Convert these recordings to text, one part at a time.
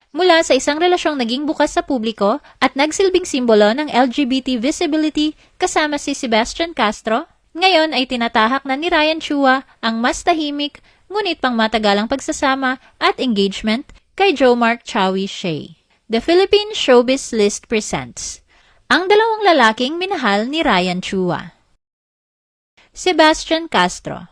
Mula sa isang relasyong naging bukas sa publiko at nagsilbing simbolo ng LGBT visibility kasama si Sebastian Castro, ngayon ay tinatahak na ni Ryan Chua ang mas tahimik ngunit pang matagalang pagsasama at engagement kay Jomark Chowie Shea. The Philippine Showbiz List presents ang dalawang lalaking minahal ni Ryan Chua. Sebastian Castro.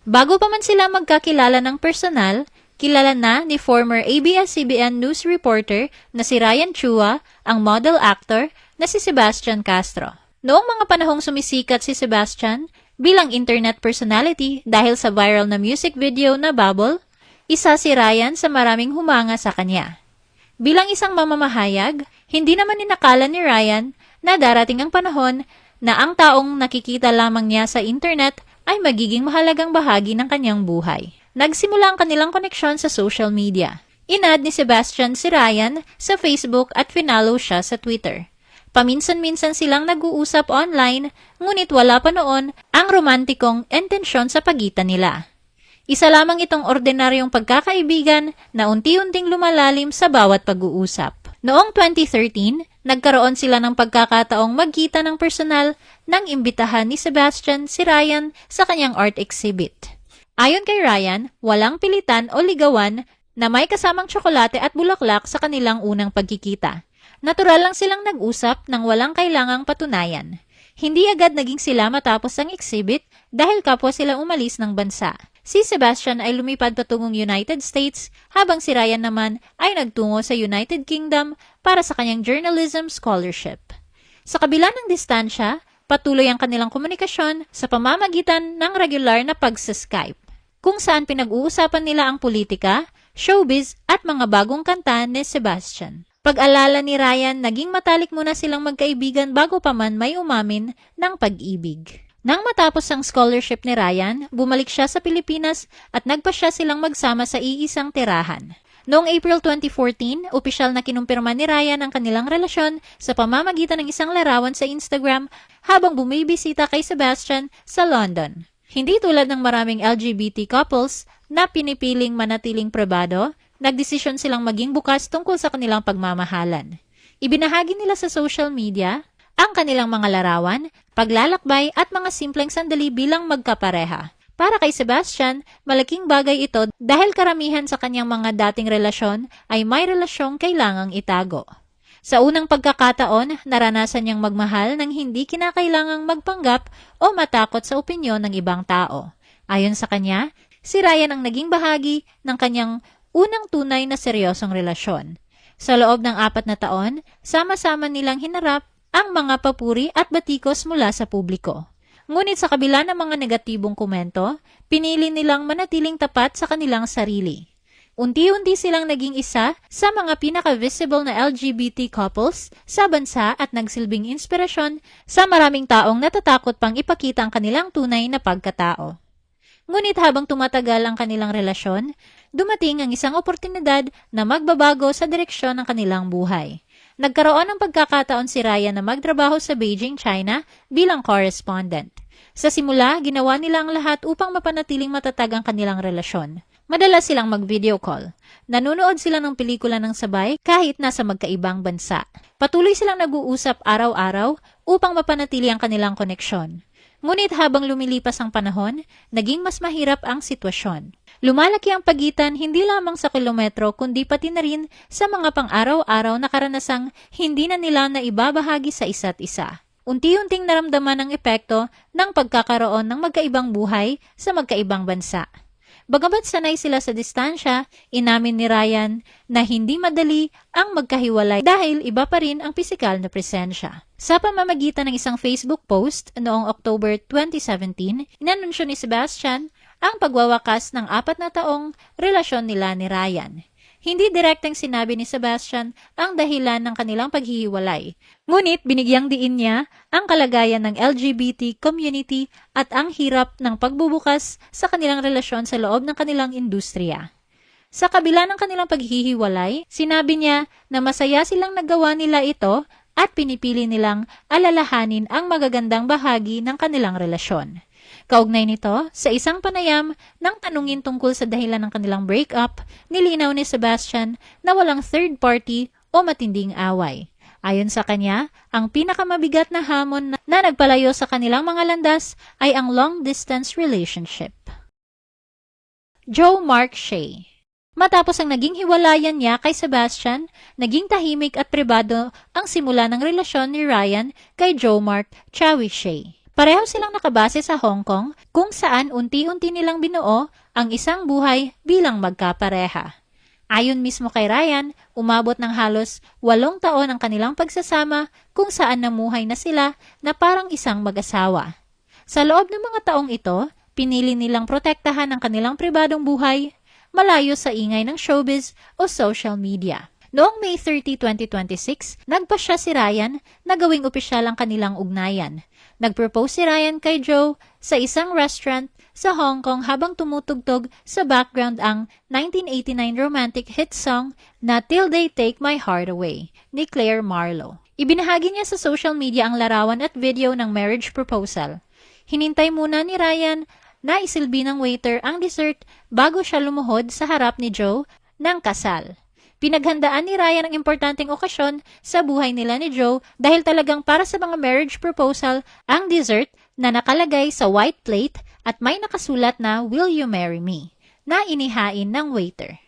Bago pa man sila magkakilala ng personal, kilala na ni former ABS-CBN news reporter na si Ryan Chua ang model actor na si Sebastian Castro. Noong mga panahong sumisikat si Sebastian bilang internet personality dahil sa viral na music video na Bubble, isa si Ryan sa maraming humanga sa kanya. Bilang isang mamamahayag, hindi naman inakala ni Ryan na darating ang panahon na ang taong nakikita lamang niya sa internet ay magiging mahalagang bahagi ng kanyang buhay. Nagsimula ang kanilang koneksyon sa social media. Inad ni Sebastian si Ryan sa Facebook at finalo siya sa Twitter. Paminsan-minsan silang nag-uusap online, ngunit wala pa noon ang romantikong intensyon sa pagitan nila. Isa lamang itong ordinaryong pagkakaibigan na unti-unting lumalalim sa bawat pag-uusap. Noong 2013, nagkaroon sila ng pagkakataong magkita ng personal nang imbitahan ni Sebastian si Ryan sa kanyang art exhibit. Ayon kay Ryan, walang pilitan o ligawan na may kasamang tsokolate at bulaklak sa kanilang unang pagkikita. Natural lang silang nag-usap nang walang kailangang patunayan. Hindi agad naging sila matapos ang exhibit dahil kapwa sila umalis ng bansa. Si Sebastian ay lumipad patungong United States habang si Ryan naman ay nagtungo sa United Kingdom para sa kanyang journalism scholarship. Sa kabila ng distansya, patuloy ang kanilang komunikasyon sa pamamagitan ng regular na pagsa-Skype, kung saan pinag-uusapan nila ang politika, showbiz at mga bagong kanta ni Sebastian. Pag-alala ni Ryan, naging matalik muna silang magkaibigan bago pa man may umamin ng pag-ibig. Nang matapos ang scholarship ni Ryan, bumalik siya sa Pilipinas at nagpasya silang magsama sa iisang tirahan. Noong April 2014, opisyal na kinumpirma ni Ryan ang kanilang relasyon sa pamamagitan ng isang larawan sa Instagram habang bumibisita kay Sebastian sa London. Hindi tulad ng maraming LGBT couples na pinipiling manatiling pribado, nagdesisyon silang maging bukas tungkol sa kanilang pagmamahalan. Ibinahagi nila sa social media ang kanilang mga larawan, paglalakbay at mga simpleng sandali bilang magkapareha. Para kay Sebastian, malaking bagay ito dahil karamihan sa kanyang mga dating relasyon ay may relasyong kailangang itago. Sa unang pagkakataon, naranasan niyang magmahal nang hindi kinakailangang magpanggap o matakot sa opinyon ng ibang tao. Ayon sa kanya, si Ryan ang naging bahagi ng kanyang unang tunay na seryosong relasyon. Sa loob ng 4 na taon, sama-sama nilang hinarap ang mga papuri at batikos mula sa publiko. Ngunit sa kabila ng mga negatibong komento, pinili nilang manatiling tapat sa kanilang sarili. Unti-unti silang naging isa sa mga pinaka-visible na LGBT couples sa bansa at nagsilbing inspirasyon sa maraming taong natatakot pang ipakita ang kanilang tunay na pagkatao. Ngunit habang tumatagal ang kanilang relasyon, dumating ang isang oportunidad na magbabago sa direksyon ng kanilang buhay. Nagkaroon ng pagkakataon si Ryan na magtrabaho sa Beijing, China bilang correspondent. Sa simula, ginawa nila ang lahat upang mapanatiling matatag ang kanilang relasyon. Madalas silang mag-video call. Nanonood sila ng pelikula ng sabay kahit nasa magkaibang bansa. Patuloy silang nag-uusap araw-araw upang mapanatili ang kanilang koneksyon. Ngunit habang lumilipas ang panahon, naging mas mahirap ang sitwasyon. Lumalaki ang pagitan hindi lamang sa kilometro kundi pati na rin sa mga pang-araw-araw na karanasang hindi na nila naibabahagi sa isa't isa. Unti-unting naramdaman ang epekto ng pagkakaroon ng magkaibang buhay sa magkaibang bansa. Bagamat sanay sila sa distansya, inamin ni Ryan na hindi madali ang magkahiwalay dahil iba pa rin ang pisikal na presensya. Sa pamamagitan ng isang Facebook post noong October 2017, inanunsyo ni Sebastian ang pagwawakas ng 4 na taong relasyon nila ni Ryan. Hindi direktang sinabi ni Sebastian ang dahilan ng kanilang paghihiwalay. Ngunit binigyang diin niya ang kalagayan ng LGBT community at ang hirap ng pagbubukas sa kanilang relasyon sa loob ng kanilang industriya. Sa kabila ng kanilang paghihiwalay, sinabi niya na masaya silang nagawa nila ito at pinipili nilang alalahanin ang magagandang bahagi ng kanilang relasyon. Kaugnay nito, sa isang panayam nang tanungin tungkol sa dahilan ng kanilang breakup, nilinaw ni Sebastian na walang third party o matinding away. Ayon sa kanya, ang pinakamabigat na hamon na nagpalayo sa kanilang mga landas ay ang long-distance relationship. Joe Mark Shea. Matapos ang naging hiwalayan niya kay Sebastian, naging tahimik at pribado ang simula ng relasyon ni Ryan kay Joe Mark Chowie Shea. Pareho silang nakabase sa Hong Kong kung saan unti-unti nilang binuo ang isang buhay bilang magkapareha. Ayon mismo kay Ryan, umabot ng halos 8 taon ang kanilang pagsasama kung saan namuhay na sila na parang isang mag-asawa. Sa loob ng mga taong ito, pinili nilang protektahan ang kanilang pribadong buhay, malayo sa ingay ng showbiz o social media. Noong May 30, 2026, nagpasya si Ryan na gawing opisyal ang kanilang ugnayan. Nagpropose si Ryan kay Joe sa isang restaurant sa Hong Kong habang tumutugtog sa background ang 1989 romantic hit song na Till They Take My Heart Away ni Claire Marlowe. Ibinahagi niya sa social media ang larawan at video ng marriage proposal. Hinintay muna ni Ryan na isilbi ng waiter ang dessert bago siya lumuhod sa harap ni Joe ng kasal. Pinaghandaan ni Ryan ang importanteng okasyon sa buhay nila ni Joe dahil talagang para sa mga marriage proposal ang dessert na nakalagay sa white plate at may nakasulat na "Will you marry me?" na inihain ng waiter.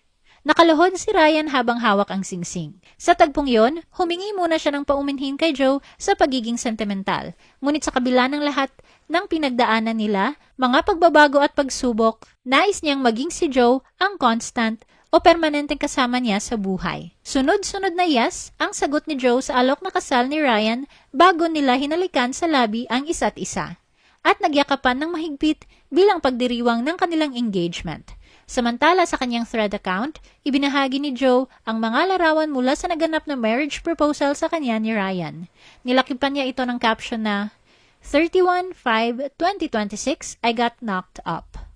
Nakaluhod si Ryan habang hawak ang singsing. Sa tagpong yon, humingi muna siya ng pauminhin kay Joe sa pagiging sentimental. Ngunit sa kabila ng lahat ng pinagdaanan nila, mga pagbabago at pagsubok, nais niyang maging si Joe ang constant o permanenteng kasama niya sa buhay. Sunod-sunod na yes ang sagot ni Joe sa alok na kasal ni Ryan bago nila hinalikan sa labi ang isa't isa at nagyakapan ng mahigpit bilang pagdiriwang ng kanilang engagement. Samantala sa kanyang thread account, ibinahagi ni Joe ang mga larawan mula sa naganap na marriage proposal sa kanya ni Ryan. Nilakipan niya ito ng caption na 31/5/2026, I got knocked up.